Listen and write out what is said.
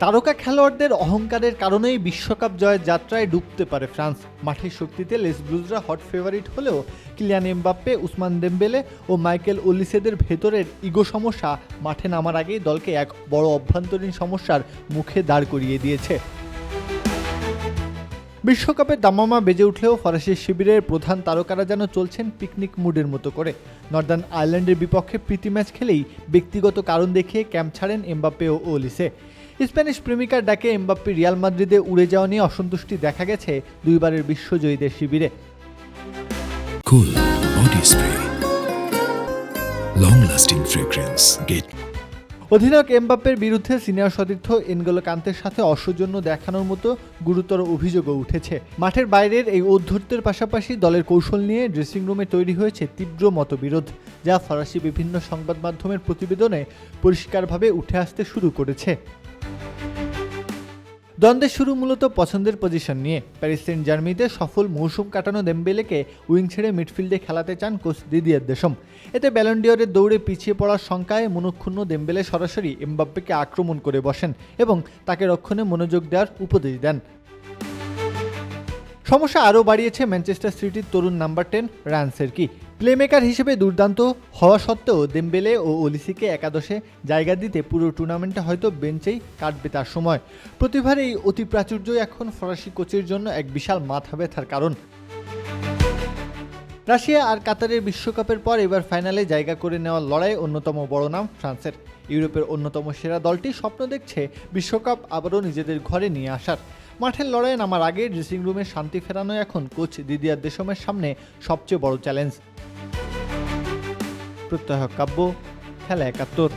তারকা খেলোয়াড়দের অহংকারের কারণেই বিশ্বকাপ জয়ের যাত্রায় ডুবতে পারে ফ্রান্স। মাঠের শক্তিতে লেস ব্লুজরা হট ফেভারিট হলেও কিলিয়ান এমবাপ্পে, উসমান দেমবেলে ও মাইকেল ওলিসেদের ভেতরের ইগো সমস্যা মাঠে নামার আগেই দলকে এক বড় অভ্যন্তরীণ সমস্যার মুখে দাঁড় করিয়ে দিয়েছে। বিশ্বকাপের দামামা বেজে উঠলেও ফরাসি শিবিরের প্রধান তারকারা যেন চলছেন পিকনিক মুডের মতো করে। নর্দার্ন আয়ারল্যান্ডের বিপক্ষে প্রীতি ম্যাচ খেলেই ব্যক্তিগত কারণ দেখিয়ে ক্যাম্প ছাড়েন এমবাপ্পে ও ওলিসে। স্প্যানিশ প্রেমিকার ডাকে এমবাপ্পে রিয়াল মাদ্রিদে উড়ে যাওয়া নিয়ে অসন্তুষ্টি দেখা গেছে দুইবারের বিশ্বজয়ীদের শিবিরে। Cool body spray, long-lasting fragrance. Get অধিনায়ক এমবাপ্পের বিরুদ্ধে সিনিয়র সতীর্থ এনগোলো কান্তের সাথে অসৌজন্য দেখানোর মতো গুরুতর অভিযোগও উঠেছে। মাঠের বাইরের এই ঔদ্ধত্যের পাশাপাশি দলের কৌশল নিয়ে ড্রেসিং রুমে তৈরি হয়েছে তীব্র মতবিরোধ, যা ফরাসি বিভিন্ন সংবাদ মাধ্যমের প্রতিবেদনে পরিষ্কারভাবে উঠে আসতে শুরু করেছে। দ্বন্দ্বের শুরু মূলত পছন্দের পজিশন নিয়ে। প্যারিস সেন্ট জার্মেইতে সফল মৌসুম কাটানো দেমবেলেকে উইং ছেড়ে মিডফিল্ডে খেলাতে চান কোচ দিদিয়ের দেশম। এতে ব্যালন ডিওরের দৌড়ে পিছিয়ে পড়ার শঙ্কায় মনক্ষুণ্ণ দেমবেলে সরাসরি এমবাপ্পেকে আক্রমণ করে বসেন এবং তাকে রক্ষণে মনোযোগ দেওয়ার উপদেশ দেন। সমস্যা আরও বাড়িয়েছে ম্যানচেস্টার সিটির তরুণ নাম্বার 10 রায়ান সেরকি। প্লেমেকার হিসেবে দুর্দান্ত হওয়া সত্ত্বেও দেমবেলে ও ওলিসিকে একাদশে জায়গা দিতে পুরো টুর্নামেন্টে হয়তো বেঞ্চেই কাটবে তার সময়। প্রতিভার এই অতি প্রাচুর্যই এখন ফরাসি কোচের জন্য এক বিশাল মাথা ব্যথার কারণ। রাশিয়া আর কাতারের বিশ্বকাপের পর এবার ফাইনালে জায়গা করে নেওয়ার লড়াইয়ে অন্যতম বড় নাম ফ্রান্সের। ইউরোপের অন্যতম সেরা দলটি স্বপ্ন দেখছে বিশ্বকাপ আবারও নিজেদের ঘরে নিয়ে আসার। মাঠের লড়াইয়ে নামার আগে ড্রেসিং রুমে শান্তি ফেরানো এখন কোচ দিদিয়ার দেশমের সামনে সবচেয়ে বড় চ্যালেঞ্জ। প্রত্যহ কাব্য, খেলা ৭১।